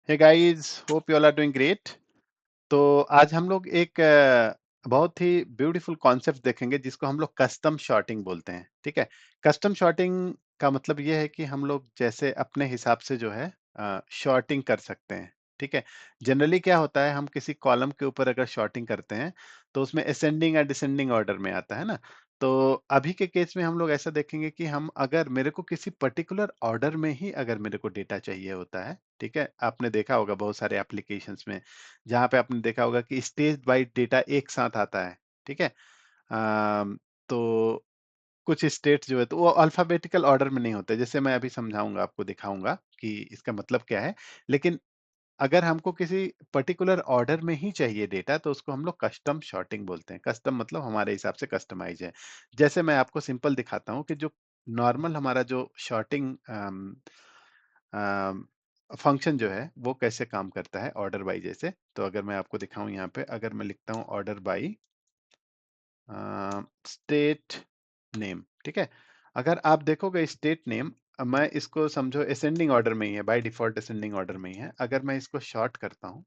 Hey guys, hope you all are doing great. तो आज हम लोग एक बहुत ही ब्यूटीफुल कॉन्सेप्ट देखेंगे जिसको हम लोग कस्टम शॉर्टिंग बोलते हैं। ठीक है। कस्टम शॉर्टिंग का मतलब ये है कि हम लोग जैसे अपने हिसाब से जो है शॉर्टिंग कर सकते हैं। ठीक है। जनरली क्या होता है, हम किसी कॉलम के ऊपर अगर शॉर्टिंग करते हैं तो उसमें असेंडिंग या डिसेंडिंग ऑर्डर में आता है ना। तो अभी के केस में हम लोग ऐसा देखेंगे कि हम अगर मेरे को किसी पर्टिकुलर ऑर्डर में ही अगर मेरे को डेटा चाहिए होता है। ठीक है। आपने देखा होगा बहुत सारे एप्लीकेशंस में जहाँ पे आपने देखा होगा कि स्टेज वाइज डेटा एक साथ आता है। ठीक है। तो कुछ स्टेट्स जो है तो वो अल्फाबेटिकल ऑर्डर में नहीं होते, जैसे मैं अभी समझाऊंगा, आपको दिखाऊंगा कि इसका मतलब क्या है। लेकिन अगर हमको किसी पर्टिकुलर ऑर्डर में ही चाहिए डेटा तो उसको हम लोग कस्टम शॉर्टिंग बोलते हैं। कस्टम मतलब हमारे हिसाब से कस्टमाइज है। जैसे मैं आपको सिंपल दिखाता हूँ कि जो नॉर्मल हमारा जो शॉर्टिंग फंक्शन जो है वो कैसे काम करता है ऑर्डर बाई जैसे। तो अगर मैं आपको दिखाऊं यहाँ पे, अगर मैं लिखता हूँ ऑर्डर बाई स्टेट नेम। ठीक है। अगर आप देखोगे स्टेट नेम, मैं इसको समझो असेंडिंग ऑर्डर में ही है, बाय डिफॉल्ट असेंडिंग ऑर्डर में ही है। अगर मैं इसको शॉर्ट करता हूँ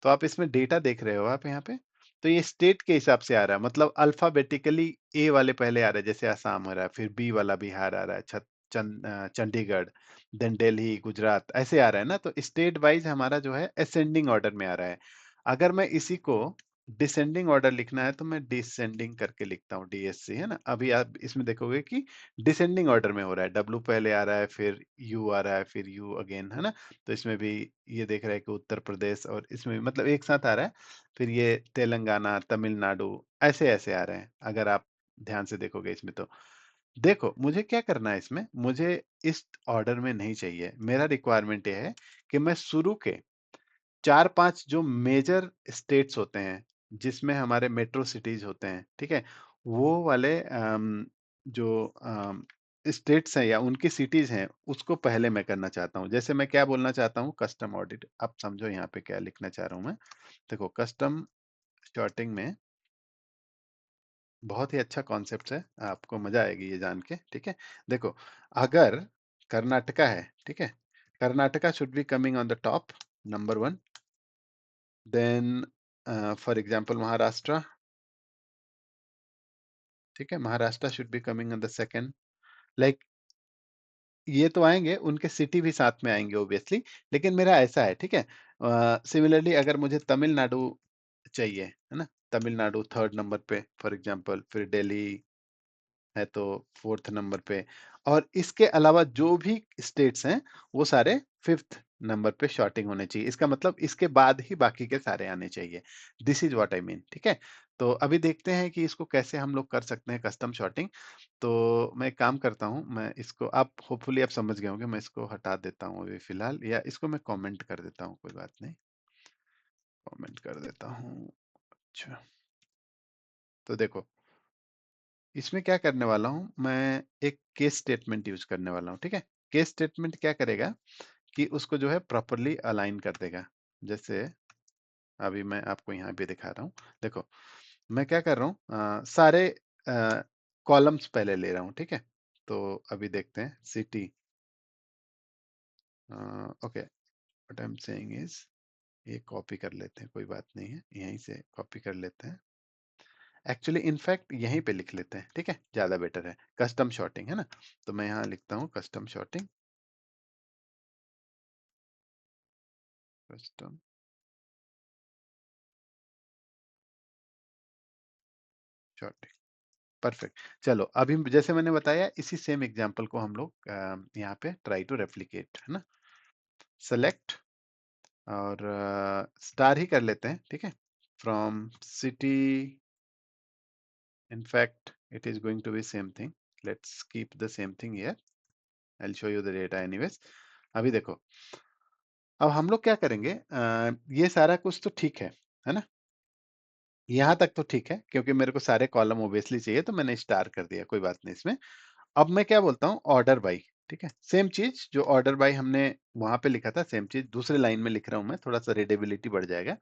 तो आप इसमें डेटा देख रहे हो आप यहाँ पे। तो ये स्टेट के हिसाब से आ रहा है, मतलब अल्फाबेटिकली ए वाले पहले आ रहे हैं, जैसे असम हो रहा है, फिर बी वाला बिहार आ रहा है, चंडीगढ़, देन दिल्ली, गुजरात, ऐसे आ रहा है ना। तो स्टेट वाइज हमारा जो है असेंडिंग ऑर्डर में आ रहा है। अगर मैं इसी को डिसेंडिंग ऑर्डर लिखना है तो मैं डिसेंडिंग करके लिखता हूँ, डीएससी, है ना। अभी आप इसमें देखोगे कि डिसेंडिंग ऑर्डर में हो रहा है, डब्लू पहले आ रहा है, फिर यू आ रहा है, फिर यू अगेन, है ना। तो इसमें भी ये देख रहा है कि उत्तर प्रदेश, और इसमें भी मतलब एक साथ आ रहा है। फिर ये तेलंगाना, तमिलनाडु, ऐसे ऐसे आ रहे हैं अगर आप ध्यान से देखोगे इसमें। तो देखो, मुझे क्या करना है इसमें, मुझे इस ऑर्डर में नहीं चाहिए। मेरा रिक्वायरमेंट ये है कि मैं शुरू के 4-5 जो मेजर स्टेट्स होते हैं जिसमें हमारे मेट्रो सिटीज होते हैं, ठीक है, वो वाले जो स्टेट्स हैं या उनकी सिटीज हैं उसको पहले मैं करना चाहता हूँ। जैसे मैं क्या बोलना चाहता हूँ, कस्टम ऑडिट। आप समझो यहाँ पे क्या लिखना चाह रहा हूँ मैं। देखो, कस्टम शॉर्टिंग में बहुत ही अच्छा कॉन्सेप्ट है, आपको मजा आएगी ये जान के। ठीक है। देखो, अगर कर्नाटका है, ठीक है, Karnataka should be coming on the top, number one. Then for example Maharashtra. ठीक है, Maharashtra should be coming on the second. Like ये तो आएंगे, उनके सिटी भी साथ में आएंगे ऑब्वियसली। लेकिन मेरा ऐसा है, ठीक है। सिमिलरली अगर मुझे तमिलनाडु चाहिए, है ना, तमिलनाडु थर्ड नंबर पे फॉर एग्जांपल, फिर दिल्ली है तो फोर्थ नंबर पे, और इसके अलावा जो भी स्टेट्स हैं वो सारे फिफ्थ नंबर पे शॉर्टिंग होने चाहिए। इसका मतलब इसके बाद ही बाकी के सारे आने चाहिए। This is what I mean. ठीक है। तो अभी देखते हैं कि इसको कैसे हम लोग कर सकते हैं कस्टम शॉर्टिंग। तो मैं एक काम करता हूँ, मैं इसको, आप होपफुली आप समझ गए होंगे, मैं इसको हटा देता हूँ अभी फिलहाल, या इसको मैं कमेंट कर देता हूँ, कोई बात नहीं, कमेंट कर देता हूँ। अच्छा, तो देखो, इसमें क्या करने वाला हूँ मैं, एक केस स्टेटमेंट यूज करने वाला हूँ। ठीक है। केस स्टेटमेंट क्या करेगा कि उसको जो है प्रॉपरली अलाइन कर देगा। जैसे अभी मैं आपको यहाँ पे दिखा रहा हूँ। देखो, मैं क्या कर रहा हूँ, सारे कॉलम्स पहले ले रहा हूँ। ठीक है। तो अभी देखते हैं city. Okay, what I am saying is, ये कॉपी कर लेते हैं, कोई बात नहीं है, यहीं से कॉपी कर लेते हैं। एक्चुअली इनफैक्ट यहीं पे लिख लेते हैं, ठीक है, ज्यादा बेटर है। कस्टम शॉर्टिंग, है ना। तो मैं यहाँ लिखता हूँ custom sorting, custom sorting. Perfect. चलो, अभी जैसे मैंने बताया इसी सेम एग्जांपल को हम लोग यहाँ पे ट्राई टू रेप्लिकेट, है ना। सेलेक्ट, और स्टार ही कर लेते हैं, ठीक है, from city. In fact it is going to be same thing, let's keep the same thing here, I will show you the data anyways. अभी देखो, अब हम लोग क्या करेंगे, ये सारा कुछ तो ठीक है ना। यहाँ तक तो ठीक है, क्योंकि मेरे को सारे कॉलम ओबियसली चाहिए तो मैंने स्टार कर दिया, कोई बात नहीं इसमें। अब मैं क्या बोलता हूँ, ऑर्डर बाई। ठीक है, सेम चीज जो ऑर्डर बाई हमने वहां पे लिखा था, सेम चीज दूसरे लाइन में लिख रहा हूँ मैं, थोड़ा सा रीडेबिलिटी बढ़ जाएगा।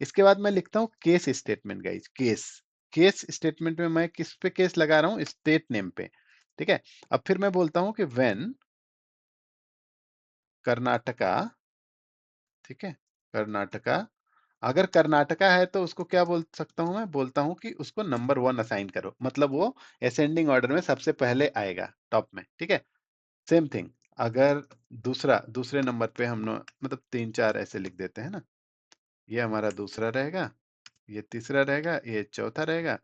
इसके बाद मैं लिखता हूँ case statement guys, case. Case statement में मैं किस पे केस लगा रहा हूँ, स्टेट नेम पे। ठीक है। अब फिर मैं बोलता हूँ कि व्हेन कर्नाटका ठीक है? कर्नाटका, अगर कर्नाटका है तो उसको क्या बोल सकता हूँ मैं? बोलता हूँ कि उसको नंबर 1 असाइन करो। मतलब वो असेंडिंग ऑर्डर में सबसे पहले आएगा टॉप में, ठीक है? सेम थिंग, अगर दूसरे नंबर पे हम लोग मतलब 3-4 ऐसे लिख देते हैं ना, ये हमारा दूसरा रहेगा, ये तीसरा रहेगा, ये चौथा रहेगा।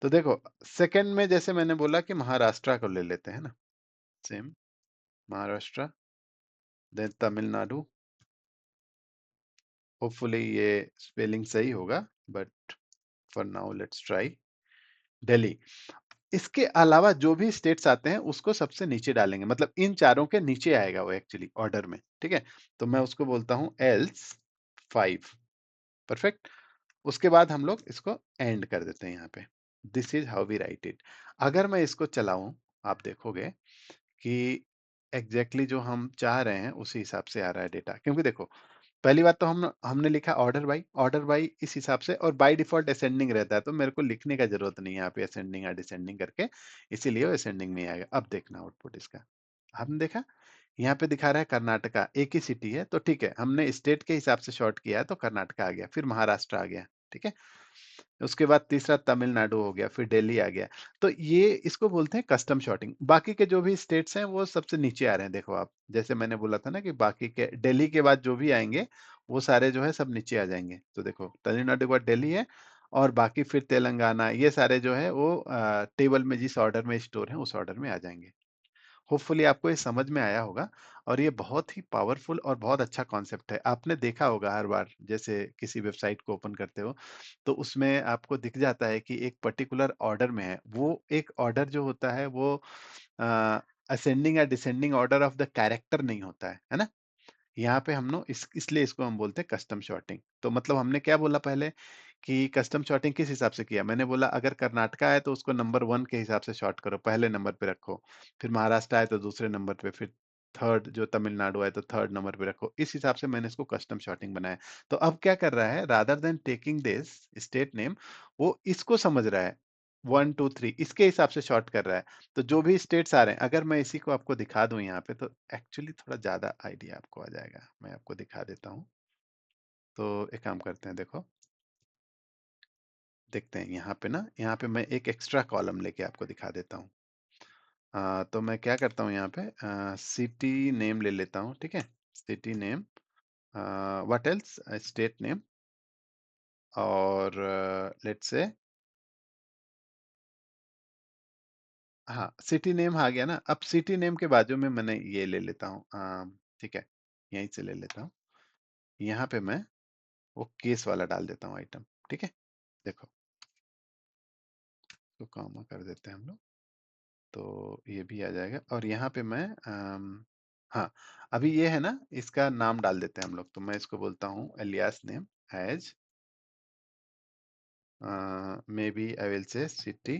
तो देखो सेकंड में जैसे मैंने बोला कि महाराष्ट्र को ले लेते हैं ना, same Maharashtra, then Tamil Nadu, hopefully ये स्पेलिंग सही होगा, but for now let's try Delhi. इसके अलावा जो भी स्टेट्स आते हैं उसको सबसे नीचे डालेंगे, मतलब इन चारों के नीचे आएगा वो एक्चुअली ऑर्डर में, ठीक है? तो मैं उसको बोलता हूँ एल्स 5। परफेक्ट। उसके बाद हम लोग इसको एंड कर देते हैं यहाँ पे। This is how we write it. अगर मैं इसको चलाऊं, आप देखोगे कि एग्जैक्टली जो हम चाह रहे हैं उसी हिसाब से आ रहा है डेटा। क्योंकि देखो पहली बात तो हमने लिखा ऑर्डर बाई इस हिसाब से, और बाय डिफॉल्ट असेंडिंग रहता है, तो मेरे को लिखने का जरूरत नहीं है यहाँ पे असेंडिंग या डिसेंडिंग करके, इसीलिए वो असेंडिंग नहीं आएगा। अब देखना आउटपुट इसका, आपने देखा यहाँ पे दिखा रहा है कर्नाटका, एक ही सिटी है तो ठीक है, हमने स्टेट के हिसाब से शॉर्ट किया है तो कर्नाटका आ गया, फिर महाराष्ट्र आ गया, ठीक है? उसके बाद तीसरा तमिलनाडु हो गया, फिर दिल्ली आ गया। तो ये इसको बोलते हैं कस्टम शॉर्टिंग। बाकी के जो भी स्टेट्स हैं वो सबसे नीचे आ रहे हैं, देखो आप, जैसे मैंने बोला था ना कि बाकी के दिल्ली के बाद जो भी आएंगे वो सारे जो है सब नीचे आ जाएंगे। तो देखो तमिलनाडु के बाद दिल्ली है, और बाकी फिर तेलंगाना, ये सारे जो है वो टेबल में जिस ऑर्डर में स्टोर है उस ऑर्डर में आ जाएंगे। होपफुली आपको ये समझ में आया होगा, और ये बहुत ही पावरफुल और बहुत अच्छा कॉन्सेप्ट है। आपने देखा होगा हर बार जैसे किसी वेबसाइट को ओपन करते हो तो उसमें आपको दिख जाता है कि एक पर्टिकुलर ऑर्डर में है, वो एक ऑर्डर जो होता है वो असेंडिंग या descending order of the character नहीं होता है ना? यहाँ पे हम लोग इसलिए इसको हम बोलते हैं कस्टम शॉर्टिंग। तो मतलब हमने क्या बोला पहले कि कस्टम शॉर्टिंग किस हिसाब से किया? मैंने बोला अगर कर्नाटका है तो उसको नंबर 1 के हिसाब से शॉर्ट करो, पहले नंबर पे रखो। फिर महाराष्ट्र आए तो दूसरे नंबर पे, फिर थर्ड जो तमिलनाडु है तो थर्ड नंबर पे रखो। इस हिसाब से मैंने इसको कस्टम शॉर्टिंग बनाया। तो अब क्या कर रहा है, rather than taking this state name, वो इसको समझ रहा है 1 2 3 इसके हिसाब से शॉर्ट कर रहा है। तो जो भी स्टेट्स आ रहे हैं, अगर मैं इसी को आपको दिखा दूं यहाँ पे तो एक्चुअली थोड़ा ज्यादा आइडिया आपको आ जाएगा। मैं आपको दिखा देता हूँ। तो एक काम करते हैं, देखो देखते हैं यहाँ पे ना, यहाँ पे मैं एक एक्स्ट्रा कॉलम लेके आपको दिखा देता हूँ। तो मैं क्या करता हूँ यहाँ पे, सिटी नेम ले लेता हूँ, ठीक है? City name, what else, state name, और लेट्स से, हाँ सिटी नेम आ गया ना। अब सिटी नेम के बाजू में मैंने ये ले लेता हूँ, ठीक है, यहीं से ले लेता हूँ। यहाँ पे मैं वो केस वाला डाल देता हूँ आइटम, ठीक है? देखो तो कॉमा कर देते हैं हम लोग, तो ये भी आ जाएगा। और यहाँ पे मैं हाँ, अभी ये है ना, इसका नाम डाल देते हैं हम लोग। तो मैं इसको बोलता हूँ alias name as, maybe I will say city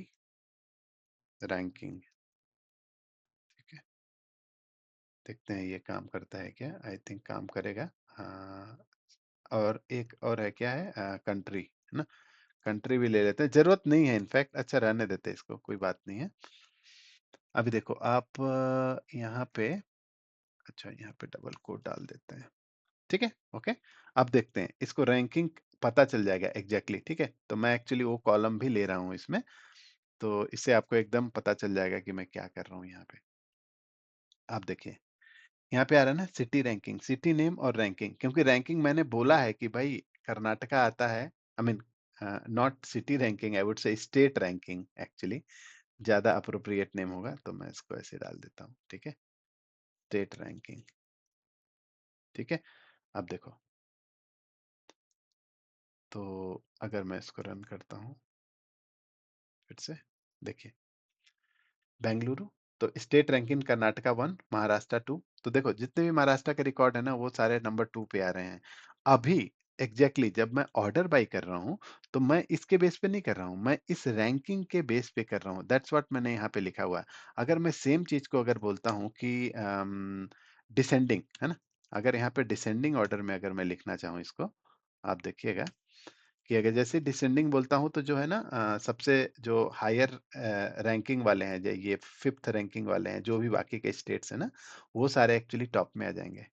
ranking, ठीक है? देखते हैं ये काम करता है क्या, आई थिंक काम करेगा। हाँ, और एक और है, क्या है, कंट्री है ना, कंट्री भी ले लेते हैं, जरूरत नहीं है इनफैक्ट, अच्छा रहने देते हैं इसको, कोई बात नहीं है। अभी देखो आप यहाँ पे, अच्छा यहाँ पे डबल कोट डाल देते हैं, ठीक है, ओके। अब देखते हैं इसको रैंकिंग पता चल जाएगा एग्जैक्टली, ठीक है? तो मैं एक्चुअली वो कॉलम भी ले रहा हूँ इसमें, तो इससे आपको एकदम पता चल जाएगा कि मैं क्या कर रहा हूँ यहाँ पे। आप देखिए यहाँ पे आ रहा है ना, सिटी रैंकिंग, सिटी नेम और रैंकिंग। क्योंकि रैंकिंग मैंने बोला है कि भाई कर्नाटका आता है, I mean not city ranking, I would say state ranking actually ज्यादा अप्रोप्रिएट नेम होगा, तो मैं इसको ऐसे डाल देता हूँ, ठीक है? स्टेट रैंकिंग, ठीक है? अब देखो, तो अगर मैं इसको रन करता हूँ फिर से, देखिए बेंगलुरु, तो स्टेट रैंकिंग कर्नाटका 1, महाराष्ट्र 2। तो देखो जितने भी महाराष्ट्र के रिकॉर्ड है ना वो सारे नंबर 2 पे आ रहे हैं। अभी जब मैं ऑर्डर बाई कर रहा हूँ तो मैं इसके बेस पे नहीं कर रहा हूँ, मैं इस रैंकिंग के बेस पे कर रहा हूँ। दैट्स व्हाट मैंने यहाँ पे लिखा हुआ है। अगर मैं सेम चीज को अगर बोलता हूँ कि डिसेंडिंग है ना, अगर यहाँ पे डिसेंडिंग ऑर्डर में अगर मैं लिखना चाहूँ इसको, आप देखिएगा कि अगर जैसे डिसेंडिंग बोलता हूँ तो जो है ना, सबसे जो हायर रैंकिंग वाले हैं, ये फिफ्थ रैंकिंग वाले हैं, जो भी बाकी के स्टेट्स हैं ना, वो सारे एक्चुअली टॉप में आ जाएंगे।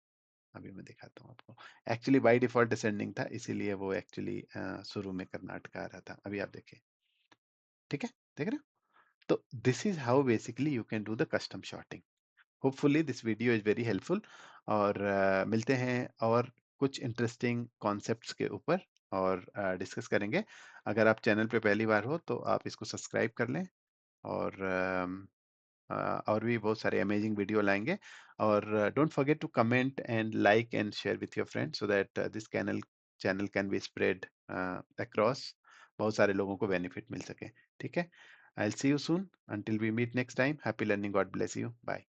अभी मैं दिखाता हूँ आपको। एक्चुअली बाय डिफ़ॉल्ट असेंडिंग था, इसीलिए वो एक्चुअली शुरू में कर्नाटक आ रहा था। अभी आप देखिए, ठीक है? देख रहे हो? तो this is how basically you can do the custom sorting. Hopefully this video is very helpful, और मिलते हैं और कुछ इंटरेस्टिंग कॉन्सेप्ट्स के ऊपर, और डिस्कस करेंगे। अगर आप चैनल पे पहली बार हो तो आप इसको सब्सक्राइब कर लें, और और भी बहुत सारे अमेजिंग वीडियो लाएंगे। और don't forget to comment and like and share with your friends so that this channel can be spread across, बहुत सारे लोगों को बेनिफिट मिल सके। ठीक है? I will see you soon, until we meet next time. Happy learning, God bless you, bye.